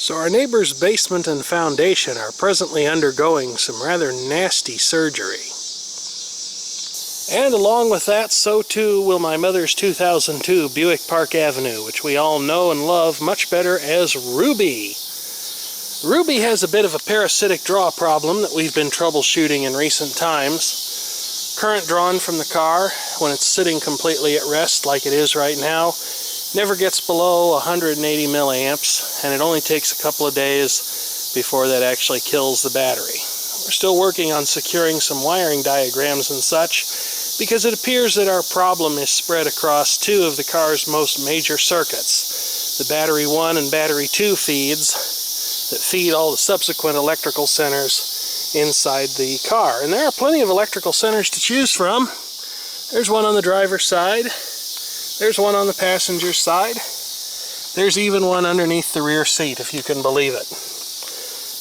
So our neighbor's basement and foundation are presently undergoing some rather nasty surgery. And along with that, so too will my mother's 2002 Buick Park Avenue, which we all know and love much better as Ruby. Ruby has a bit of a parasitic draw problem that we've been troubleshooting in recent times. Current drawn from the car, when it's sitting completely at rest like it is right now, never gets below 180 milliamps, and it only takes a couple of days before that actually kills the battery. We're still working on securing some wiring diagrams and such, because it appears that our problem is spread across two of the car's most major circuits, the battery 1 and battery 2 feeds that feed all the subsequent electrical centers inside the car. And there are plenty of electrical centers to choose from. There's one on the driver's side. There's one on the passenger side. There's even one underneath the rear seat, if you can believe it.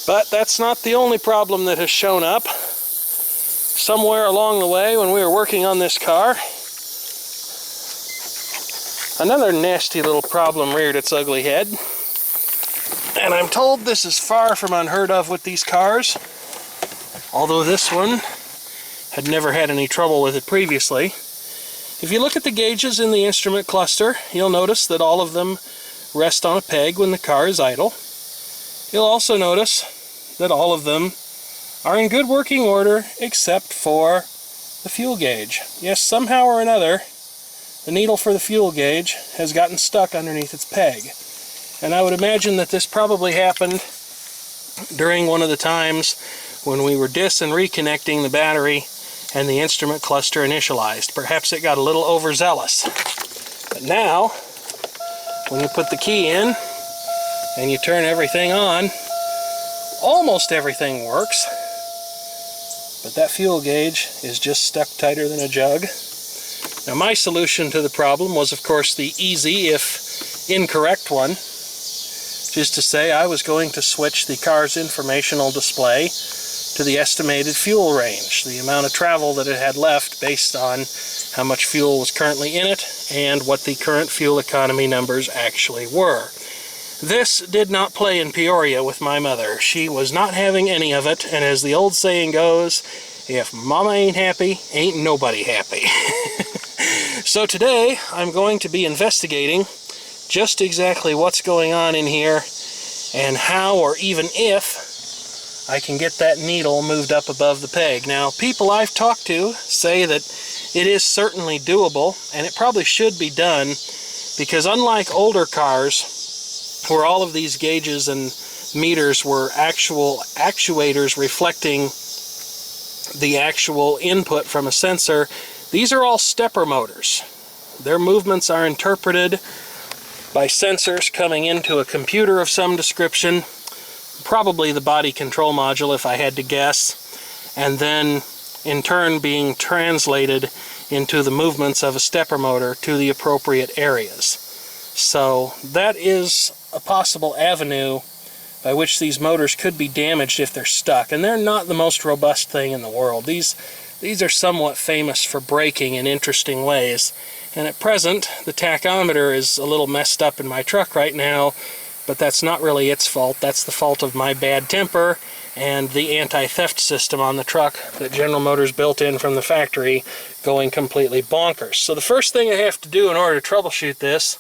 But that's not the only problem that has shown up. Somewhere along the way, when we were working on this car, another nasty little problem reared its ugly head. And I'm told this is far from unheard of with these cars, although this one had never had any trouble with it previously. If you look at the gauges in the instrument cluster, you'll notice that all of them rest on a peg when the car is idle. You'll also notice that all of them are in good working order except for the fuel gauge. Yes, somehow or another, the needle for the fuel gauge has gotten stuck underneath its peg. And I would imagine that this probably happened during one of the times when we were dis and reconnecting the battery and the instrument cluster initialized. Perhaps it got a little overzealous. But now, when you put the key in and you turn everything on, almost everything works. But that fuel gauge is just stuck tighter than a jug. Now my solution to the problem was, of course, the easy, if incorrect one, which is to say I was going to switch the car's informational display to the estimated fuel range, the amount of travel that it had left based on how much fuel was currently in it and what the current fuel economy numbers actually were. This did not play in Peoria with my mother. She was not having any of it, and as the old saying goes, if Mama ain't happy, ain't nobody happy. So today I'm going to be investigating just exactly what's going on in here and how, or even if, I can get that needle moved up above the peg. Now, people I've talked to say that it is certainly doable, and it probably should be done, because unlike older cars, where all of these gauges and meters were actual actuators reflecting the actual input from a sensor, these are all stepper motors. Their movements are interpreted by sensors coming into a computer of some description, probably the body control module if I had to guess, and then in turn being translated into the movements of a stepper motor to the appropriate areas. So that is a possible avenue by which these motors could be damaged if they're stuck, and they're not the most robust thing in the world. These are somewhat famous for breaking in interesting ways, and at present the tachometer is a little messed up in my truck right now, but that's not really its fault. That's the fault of my bad temper and the anti-theft system on the truck that General Motors built in from the factory going completely bonkers. So the first thing I have to do in order to troubleshoot this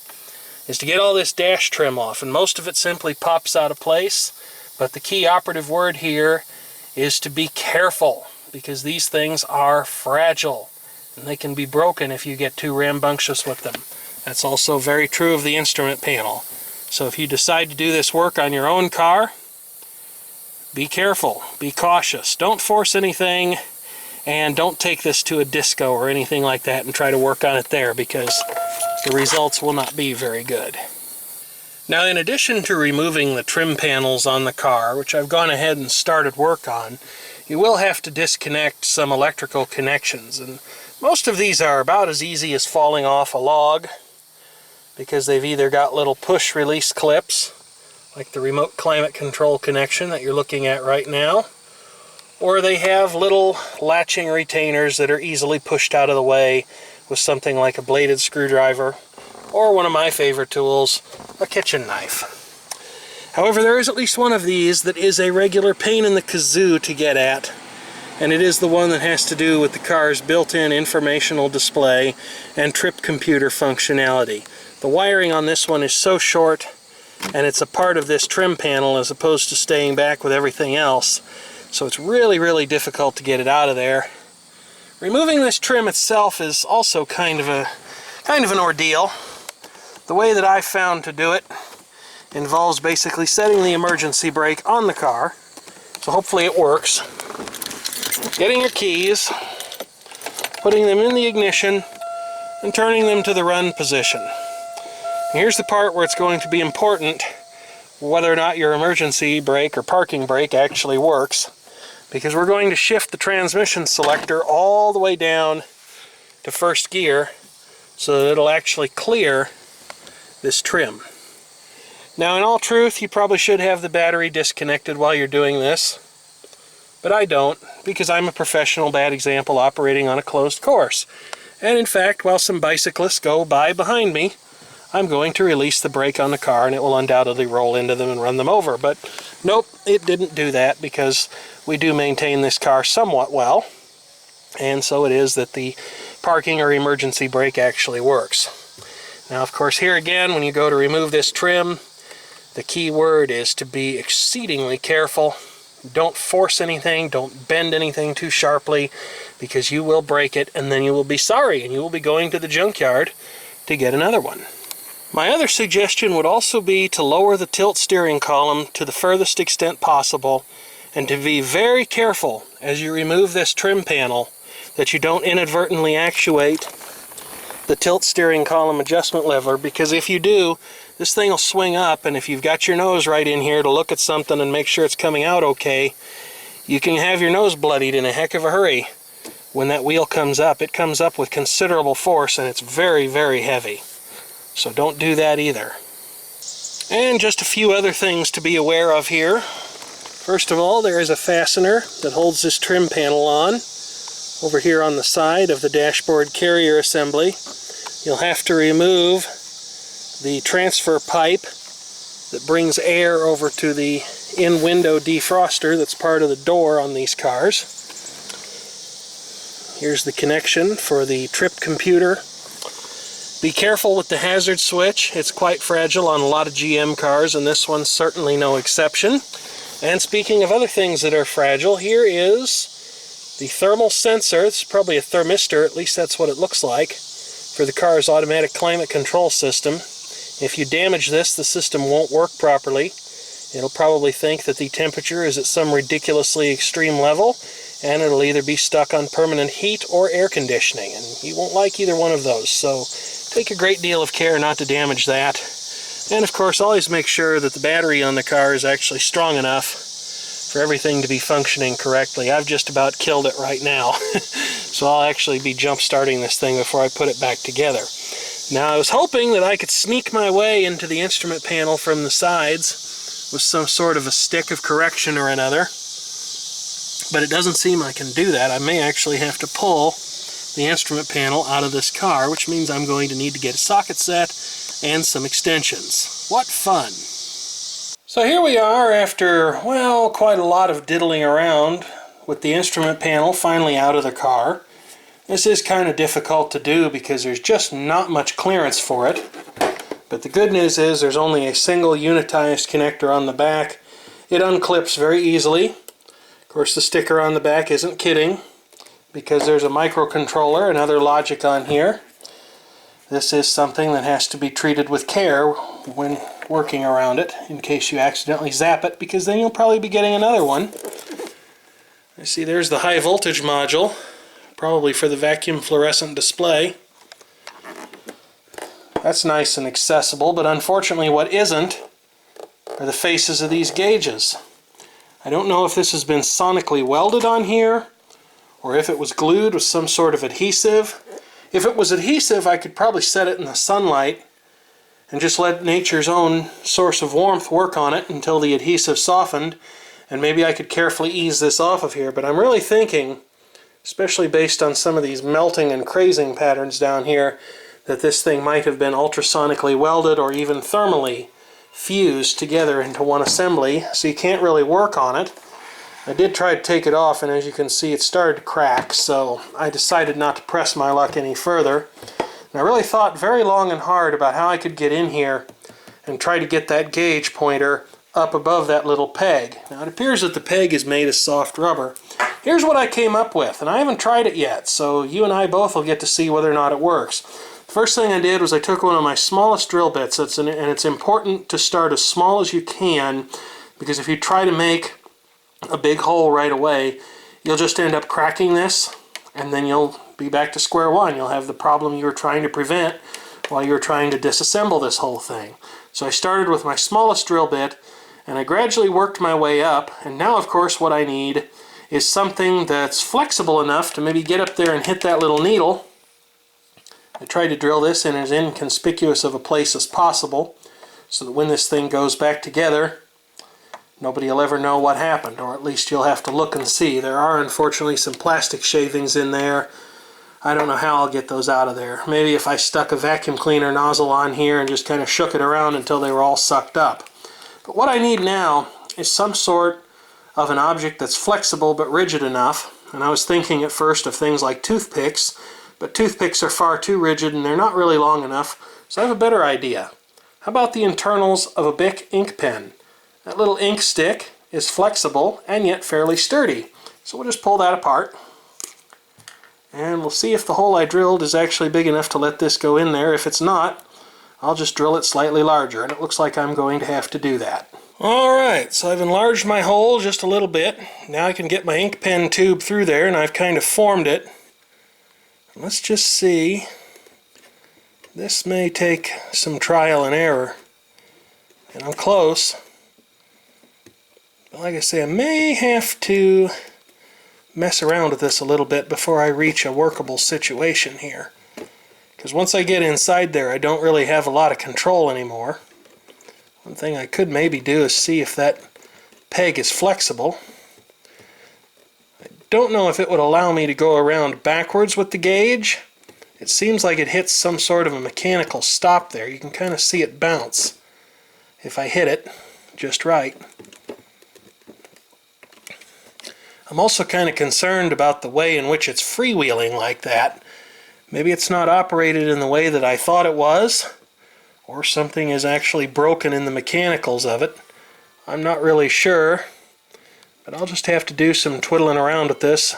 is to get all this dash trim off, and most of it simply pops out of place. But the key operative word here is to be careful, because these things are fragile and they can be broken if you get too rambunctious with them. That's also very true of the instrument panel. So if you decide to do this work on your own car, be careful, be cautious. Don't force anything, and don't take this to a disco or anything like that and try to work on it there, because the results will not be very good. Now, in addition to removing the trim panels on the car, which I've gone ahead and started work on, you will have to disconnect some electrical connections, and most of these are about as easy as falling off a log, because they've either got little push release clips, like the remote climate control connection that you're looking at right now, or they have little latching retainers that are easily pushed out of the way with something like a bladed screwdriver, or one of my favorite tools, a kitchen knife. However, there is at least one of these that is a regular pain in the kazoo to get at, and it is the one that has to do with the car's built-in informational display and trip computer functionality. The wiring on this one is so short, and it's a part of this trim panel as opposed to staying back with everything else, so it's really, really difficult to get it out of there. Removing this trim itself is also kind of an ordeal. The way that I've found to do it involves basically setting the emergency brake on the car, so hopefully it works. Getting your keys, putting them in the ignition, and turning them to the run position. Here's the part where it's going to be important whether or not your emergency brake or parking brake actually works, because we're going to shift the transmission selector all the way down to first gear so that it'll actually clear this trim. Now, in all truth, you probably should have the battery disconnected while you're doing this, but I don't, because I'm a professional bad example operating on a closed course. And in fact, while some bicyclists go by behind me, I'm going to release the brake on the car and it will undoubtedly roll into them and run them over. But nope, it didn't do that, because we do maintain this car somewhat well, and so it is that the parking or emergency brake actually works. Now, of course, here again, when you go to remove this trim, the key word is to be exceedingly careful. Don't force anything, don't bend anything too sharply, because you will break it and then you will be sorry and you will be going to the junkyard to get another one. My other suggestion would also be to lower the tilt steering column to the furthest extent possible, and to be very careful as you remove this trim panel that you don't inadvertently actuate the tilt steering column adjustment lever, because if you do, this thing will swing up, and if you've got your nose right in here to look at something and make sure it's coming out okay, you can have your nose bloodied in a heck of a hurry. When that wheel comes up, it comes up with considerable force, and it's very, very heavy. So don't do that either. And just a few other things to be aware of here. First of all, there is a fastener that holds this trim panel on over here on the side of the dashboard carrier assembly. You'll have to remove the transfer pipe that brings air over to the in-window defroster that's part of the door on these cars. Here's the connection for the trip computer. Be careful with the hazard switch. It's quite fragile on a lot of GM cars, and this one's certainly no exception. And speaking of other things that are fragile, here is the thermal sensor. It's probably a thermistor, at least that's what it looks like, for the car's automatic climate control system. If you damage this, the system won't work properly. It'll probably think that the temperature is at some ridiculously extreme level, and it'll either be stuck on permanent heat or air conditioning, and you won't like either one of those. So take a great deal of care not to damage that. And of course, always make sure that the battery on the car is actually strong enough for everything to be functioning correctly. I've just about killed it right now, so I'll actually be jump-starting this thing before I put it back together. Now, I was hoping that I could sneak my way into the instrument panel from the sides with some sort of a stick of correction or another, but it doesn't seem I can do that. I may actually have to pull the instrument panel out of this car, which means I'm going to need to get a socket set and some extensions. What fun! So here we are after, well, quite a lot of diddling around with the instrument panel finally out of the car. This is kind of difficult to do because there's just not much clearance for it. But the good news is there's only a single unitized connector on the back. It unclips very easily. Of course, the sticker on the back isn't kidding, because there's a microcontroller and other logic on here. This is something that has to be treated with care when working around it, in case you accidentally zap it, because then you'll probably be getting another one. I see there's the high voltage module, probably for the vacuum fluorescent display. That's nice and accessible, but unfortunately what isn't are the faces of these gauges. I don't know if this has been sonically welded on here, or if it was glued with some sort of adhesive. If it was adhesive, I could probably set it in the sunlight and just let nature's own source of warmth work on it until the adhesive softened, and maybe I could carefully ease this off of here. But I'm really thinking, especially based on some of these melting and crazing patterns down here, that this thing might have been ultrasonically welded or even thermally fused together into one assembly, so you can't really work on it. I did try to take it off, and as you can see, it started to crack, so I decided not to press my luck any further. And I really thought very long and hard about how I could get in here and try to get that gauge pointer up above that little peg. Now it appears that the peg is made of soft rubber. Here's what I came up with, and I haven't tried it yet, so you and I both will get to see whether or not it works. The first thing I did was I took one of my smallest drill bits, and it's important to start as small as you can, because if you try to make a big hole right away, you'll just end up cracking this, and then you'll be back to square one. You'll have the problem you were trying to prevent while you were trying to disassemble this whole thing. So I started with my smallest drill bit, and I gradually worked my way up, and now of course what I need is something that's flexible enough to maybe get up there and hit that little needle. I tried to drill this in as inconspicuous of a place as possible, so that when this thing goes back together, nobody will ever know what happened, or at least you'll have to look and see. There are unfortunately some plastic shavings in there. I don't know how I'll get those out of there. Maybe if I stuck a vacuum cleaner nozzle on here and just kind of shook it around until they were all sucked up. But what I need now is some sort of an object that's flexible but rigid enough. And I was thinking at first of things like toothpicks, but toothpicks are far too rigid and they're not really long enough. So I have a better idea. How about the internals of a Bic ink pen? That little ink stick is flexible and yet fairly sturdy. So we'll just pull that apart. And we'll see if the hole I drilled is actually big enough to let this go in there. If it's not, I'll just drill it slightly larger, and it looks like I'm going to have to do that. Alright, so I've enlarged my hole just a little bit. Now I can get my ink pen tube through there, and I've kind of formed it. Let's just see. This may take some trial and error. And I'm close. But like I say, I may have to mess around with this a little bit before I reach a workable situation here. Because once I get inside there, I don't really have a lot of control anymore. One thing I could maybe do is see if that peg is flexible. I don't know if it would allow me to go around backwards with the gauge. It seems like it hits some sort of a mechanical stop there. You can kind of see it bounce if I hit it just right. I'm also kind of concerned about the way in which it's freewheeling like that. Maybe it's not operated in the way that I thought it was, or something is actually broken in the mechanicals of it. I'm not really sure, but I'll just have to do some twiddling around with this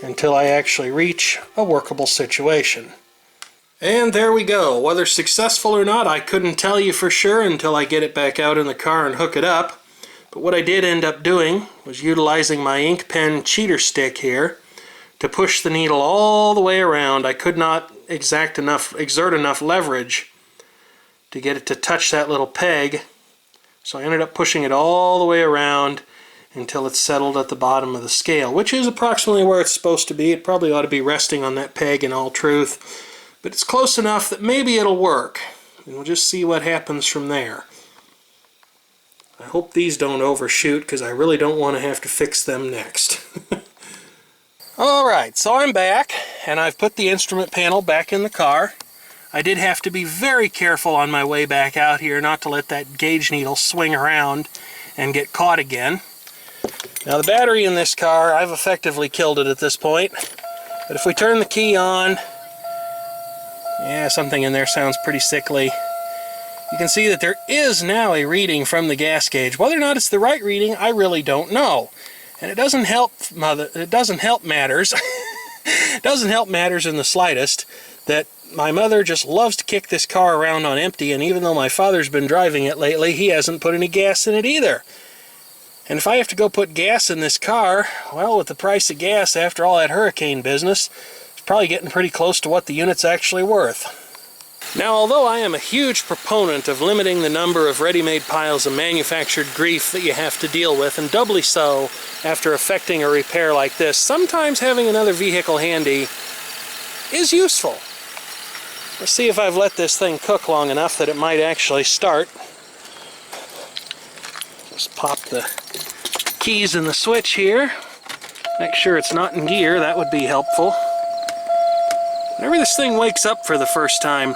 until I actually reach a workable situation. And there we go. Whether successful or not, I couldn't tell you for sure until I get it back out in the car and hook it up. But what I did end up doing was utilizing my ink pen cheater stick here to push the needle all the way around. I could not exert enough leverage to get it to touch that little peg, so I ended up pushing it all the way around until it's settled at the bottom of the scale, which is approximately where it's supposed to be. It probably ought to be resting on that peg in all truth, but it's close enough that maybe it'll work, and we'll just see what happens from there. I hope these don't overshoot, because I really don't want to have to fix them next. Alright, so I'm back, and I've put the instrument panel back in the car. I did have to be very careful on my way back out here not to let that gauge needle swing around and get caught again. Now the battery in this car, I've effectively killed it at this point. But if we turn the key on, yeah, something in there sounds pretty sickly. You can see that there is now a reading from the gas gauge. Whether or not it's the right reading, I really don't know. And it doesn't help matters. It doesn't help matters in the slightest that my mother just loves to kick this car around on empty, and even though my father's been driving it lately, he hasn't put any gas in it either. And if I have to go put gas in this car, well, with the price of gas after all that hurricane business, it's probably getting pretty close to what the unit's actually worth. Now, although I am a huge proponent of limiting the number of ready-made piles of manufactured grief that you have to deal with, and doubly so after effecting a repair like this, sometimes having another vehicle handy is useful. Let's see if I've let this thing cook long enough that it might actually start. Just pop the keys in the switch here. Make sure it's not in gear, that would be helpful. Whenever this thing wakes up for the first time,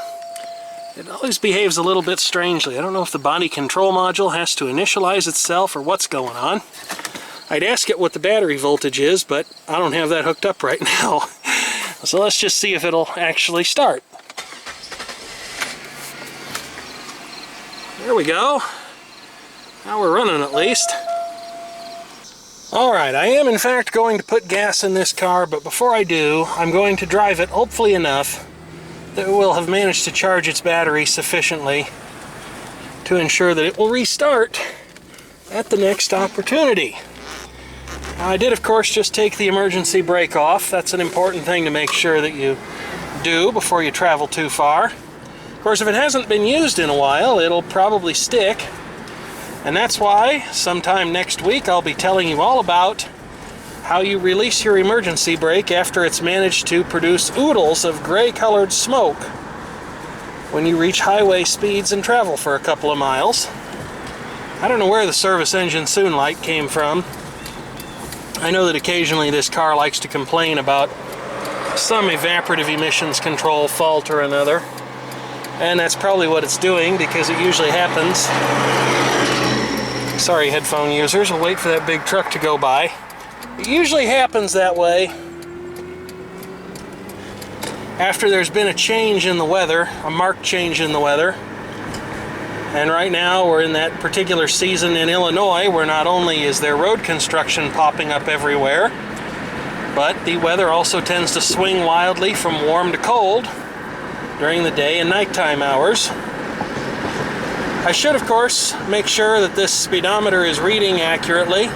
It always behaves a little bit strangely. I don't know if the body control module has to initialize itself or what's going on. I'd ask it what the battery voltage is, but I don't have that hooked up right now. So let's just see if it'll actually start. There we go. Now we're running at least. Alright, I am in fact going to put gas in this car, but before I do, I'm going to drive it hopefully enough that it will have managed to charge its battery sufficiently to ensure that it will restart at the next opportunity. Now, I did of course just take the emergency brake off. That's an important thing to make sure that you do before you travel too far. Of course, if it hasn't been used in a while, it'll probably stick. And that's why sometime next week I'll be telling you all about how you release your emergency brake after it's managed to produce oodles of gray-colored smoke when you reach highway speeds and travel for a couple of miles. I don't know where the service engine soon light came from. I know that occasionally this car likes to complain about some evaporative emissions control fault or another, and that's probably what it's doing because it usually happens. Sorry, headphone users, we'll wait for that big truck to go by. It usually happens that way after there's been a change in the weather, a marked change in the weather. And right now we're in that particular season in Illinois where not only is there road construction popping up everywhere, but the weather also tends to swing wildly from warm to cold during the day and nighttime hours. I should, of course, make sure that this speedometer is reading accurately.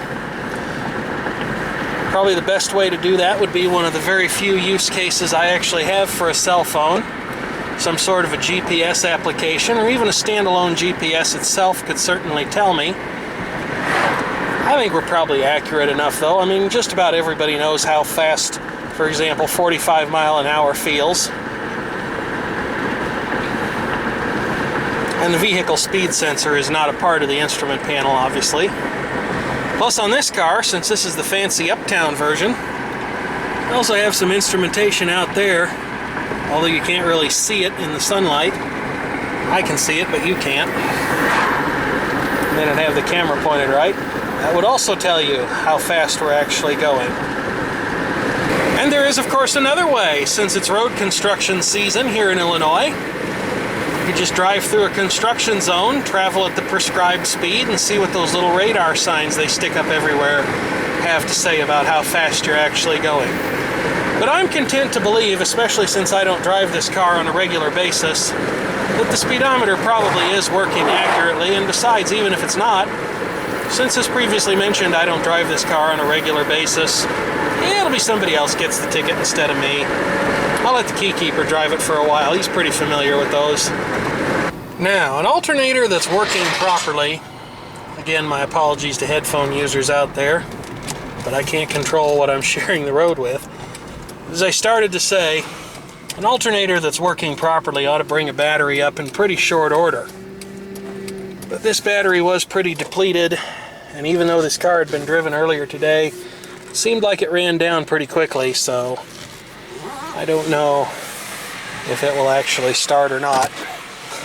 Probably the best way to do that would be one of the very few use cases I actually have for a cell phone. Some sort of a GPS application, or even a standalone GPS itself could certainly tell me. I think we're probably accurate enough, though. I mean, just about everybody knows how fast, for example, 45 mile an hour feels. And the vehicle speed sensor is not a part of the instrument panel, obviously. Plus on this car, since this is the fancy Uptown version, I also have some instrumentation out there, although you can't really see it in the sunlight. I can see it, but you can't. And then I'd have the camera pointed right. That would also tell you how fast we're actually going. And there is, of course, another way, since it's road construction season here in Illinois. You could just drive through a construction zone, travel at the prescribed speed, and see what those little radar signs they stick up everywhere have to say about how fast you're actually going. But I'm content to believe, especially since I don't drive this car on a regular basis, that the speedometer probably is working accurately. And besides, even if it's not, since as previously mentioned, I don't drive this car on a regular basis, it'll be somebody else gets the ticket instead of me. I'll let the keykeeper drive it for a while. He's pretty familiar with those. Now, an alternator that's working properly, again, my apologies to headphone users out there, but I can't control what I'm sharing the road with. As I started to say, an alternator that's working properly ought to bring a battery up in pretty short order. But this battery was pretty depleted, and even though this car had been driven earlier today, it seemed like it ran down pretty quickly, so I don't know if it will actually start or not.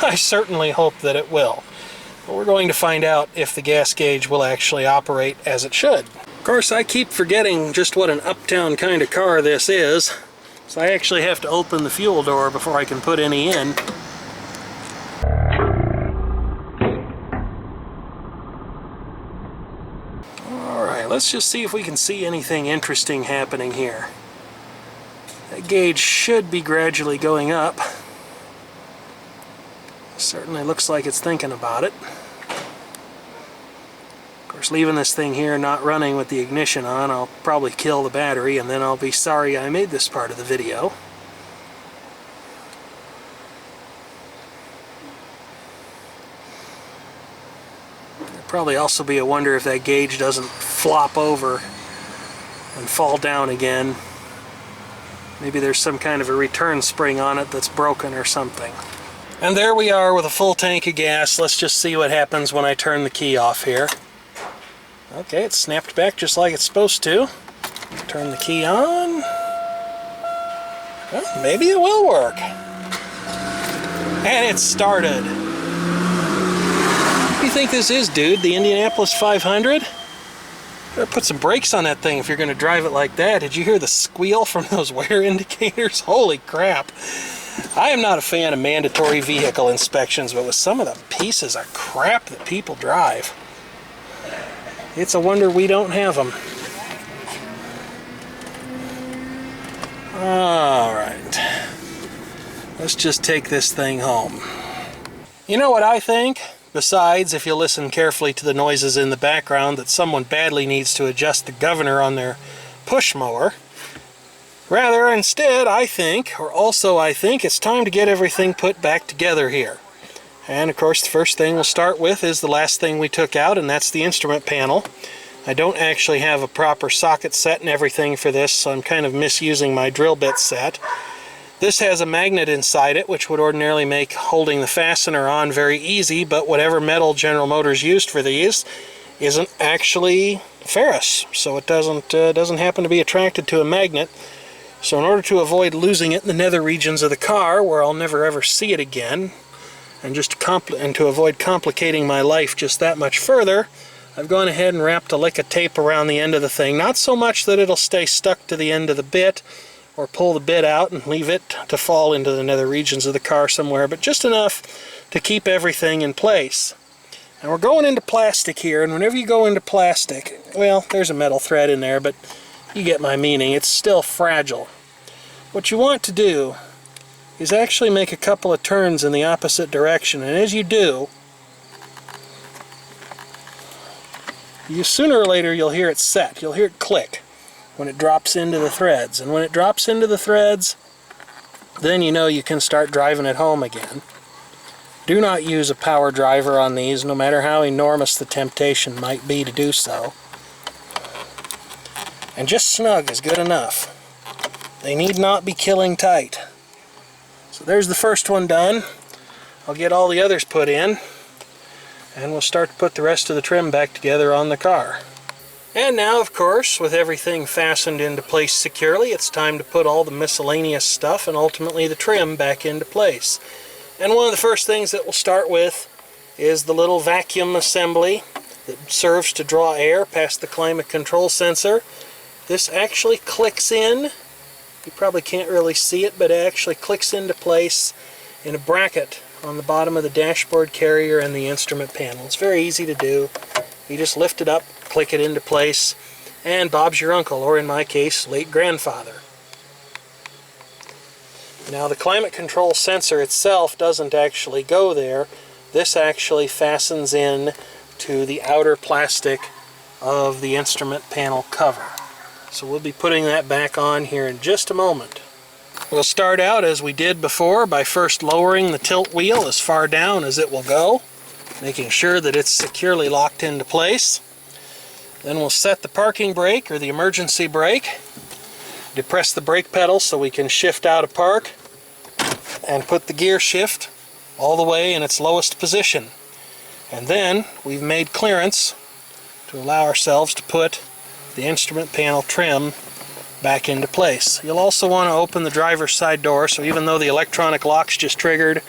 I certainly hope that it will. But we're going to find out if the gas gauge will actually operate as it should. Of course, I keep forgetting just what an Uptown kind of car this is, so I actually have to open the fuel door before I can put any in. Alright, let's just see if we can see anything interesting happening here. That gauge should be gradually going up. Certainly looks like it's thinking about it. Of course, leaving this thing here not running with the ignition on, I'll probably kill the battery, and then I'll be sorry I made this part of the video. There'll probably also be a wonder if that gauge doesn't flop over and fall down again. Maybe there's some kind of a return spring on it that's broken or something. And there we are with a full tank of gas. Let's just see what happens when I turn the key off here. Okay, it's snapped back just like it's supposed to. Turn the key on. Well, maybe it will work. And it started. What do you think this is, dude? The Indianapolis 500? Better put some brakes on that thing if you're going to drive it like that. Did you hear the squeal from those wear indicators? Holy crap. I am not a fan of mandatory vehicle inspections, but with some of the pieces of crap that people drive, it's a wonder we don't have them. Alright. Let's just take this thing home. You know what I think? Besides, if you listen carefully to the noises in the background, that someone badly needs to adjust the governor on their push mower. Rather, instead, I think it's time to get everything put back together here. And of course, the first thing we'll start with is the last thing we took out, and that's the instrument panel. I don't actually have a proper socket set and everything for this, so I'm kind of misusing my drill bit set. This has a magnet inside it, which would ordinarily make holding the fastener on very easy, but whatever metal General Motors used for these isn't actually ferrous, so it doesn't happen to be attracted to a magnet. So in order to avoid losing it in the nether regions of the car, where I'll never ever see it again, and to avoid complicating my life just that much further, I've gone ahead and wrapped a lick of tape around the end of the thing. Not so much that it'll stay stuck to the end of the bit, or pull the bit out and leave it to fall into the nether regions of the car somewhere, but just enough to keep everything in place. Now we're going into plastic here, and whenever you go into plastic, well, there's a metal thread in there, but you get my meaning. It's still fragile. What you want to do is actually make a couple of turns in the opposite direction, and as you do, sooner or later you'll hear it set. You'll hear it click when it drops into the threads. And when it drops into the threads, then you know you can start driving it home again. Do not use a power driver on these, no matter how enormous the temptation might be to do so. And just snug is good enough. They need not be killing tight. So there's the first one done. I'll get all the others put in, and we'll start to put the rest of the trim back together on the car. And now, of course, with everything fastened into place securely, it's time to put all the miscellaneous stuff and ultimately the trim back into place. And one of the first things that we'll start with is the little vacuum assembly that serves to draw air past the climate control sensor. This actually clicks in. You probably can't really see it, but it actually clicks into place in a bracket on the bottom of the dashboard carrier and the instrument panel. It's very easy to do. You just lift it up, click it into place, and Bob's your uncle, or in my case, late grandfather. Now the climate control sensor itself doesn't actually go there. This actually fastens in to the outer plastic of the instrument panel cover. So we'll be putting that back on here in just a moment. We'll start out as we did before by first lowering the tilt wheel as far down as it will go, making sure that it's securely locked into place. Then we'll set the parking brake or the emergency brake, depress the brake pedal so we can shift out of park, and put the gear shift all the way in its lowest position. And then we've made clearance to allow ourselves to put the instrument panel trim back into place. You'll also want to open the driver's side door, so even though the electronic lock's just triggered,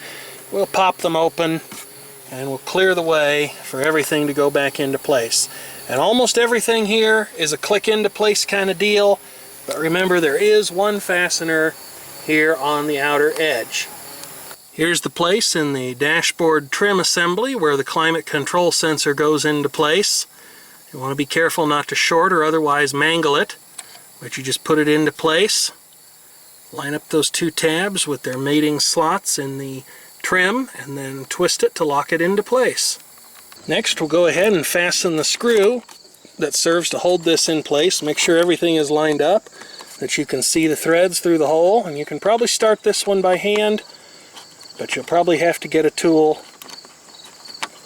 we'll pop them open and we'll clear the way for everything to go back into place. And almost everything here is a click into place kind of deal, but remember there is one fastener here on the outer edge. Here's the place in the dashboard trim assembly where the climate control sensor goes into place. You want to be careful not to short or otherwise mangle it, but you just put it into place. Line up those two tabs with their mating slots in the trim and then twist it to lock it into place. Next we'll go ahead and fasten the screw that serves to hold this in place. Make sure everything is lined up, that you can see the threads through the hole, and you can probably start this one by hand, but you'll probably have to get a tool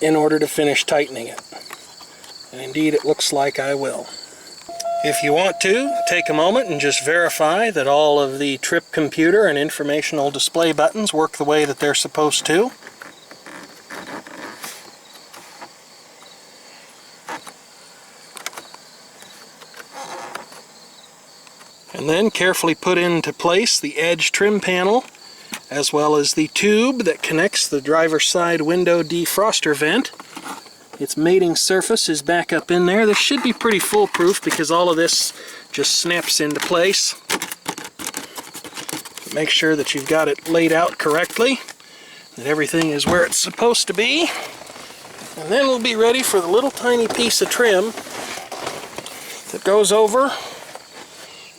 in order to finish tightening it. And indeed it looks like I will. If you want to, take a moment and just verify that all of the trip computer and informational display buttons work the way that they're supposed to. And then carefully put into place the edge trim panel as well as the tube that connects the driver's side window defroster vent. Its mating surface is back up in there. This should be pretty foolproof because all of this just snaps into place. Make sure that you've got it laid out correctly, that everything is where it's supposed to be. And then we'll be ready for the little tiny piece of trim that goes over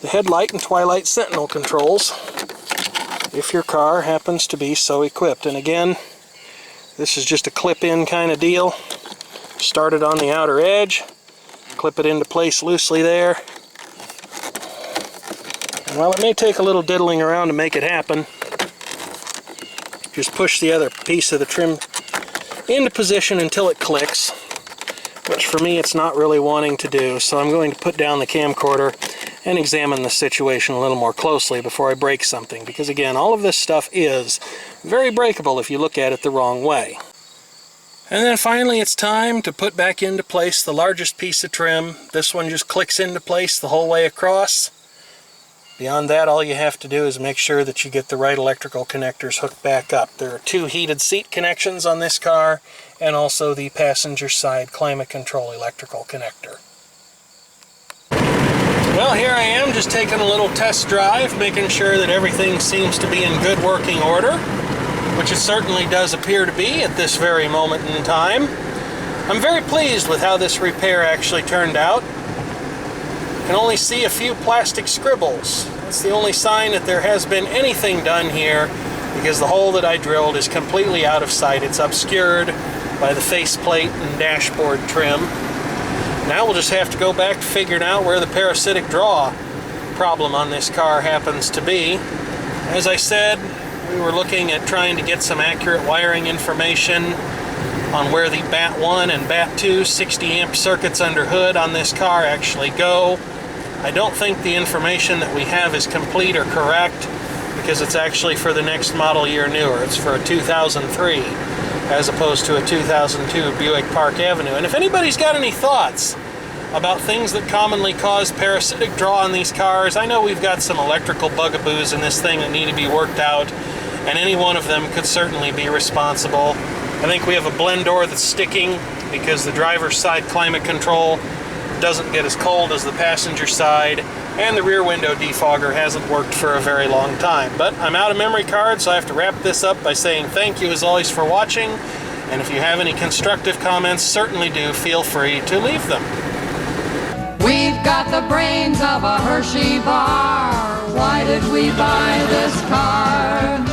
the headlight and twilight sentinel controls, if your car happens to be so equipped. And again, this is just a clip-in kind of deal. Start it on the outer edge, clip it into place loosely there. And while it may take a little diddling around to make it happen, just push the other piece of the trim into position until it clicks, which for me it's not really wanting to do. So I'm going to put down the camcorder and examine the situation a little more closely before I break something, because again, all of this stuff is very breakable if you look at it the wrong way. And then finally it's time to put back into place the largest piece of trim. This one just clicks into place the whole way across. Beyond that, all you have to do is make sure that you get the right electrical connectors hooked back up. There are 2 heated seat connections on this car, and also the passenger side climate control electrical connector. Well, here I am just taking a little test drive, making sure that everything seems to be in good working order, which it certainly does appear to be at this very moment in time. I'm very pleased with how this repair actually turned out. I can only see a few plastic scribbles. That's the only sign that there has been anything done here, because the hole that I drilled is completely out of sight. It's obscured by the faceplate and dashboard trim. Now we'll just have to go back to figuring out where the parasitic draw problem on this car happens to be. As I said, we were looking at trying to get some accurate wiring information on where the BAT1 and BAT2 60 amp circuits under hood on this car actually go. I don't think the information that we have is complete or correct, because it's actually for the next model year newer. It's for a 2003 as opposed to a 2002 Buick Park Avenue. And if anybody's got any thoughts about things that commonly cause parasitic draw on these cars, I know we've got some electrical bugaboos in this thing that need to be worked out, and any one of them could certainly be responsible. I think we have a blend door that's sticking because the driver's side climate control doesn't get as cold as the passenger side, and the rear window defogger hasn't worked for a very long time. But I'm out of memory cards, so I have to wrap this up by saying thank you as always for watching, and if you have any constructive comments, certainly do feel free to leave them. We've got the brains of a Hershey bar. Why did we buy this car?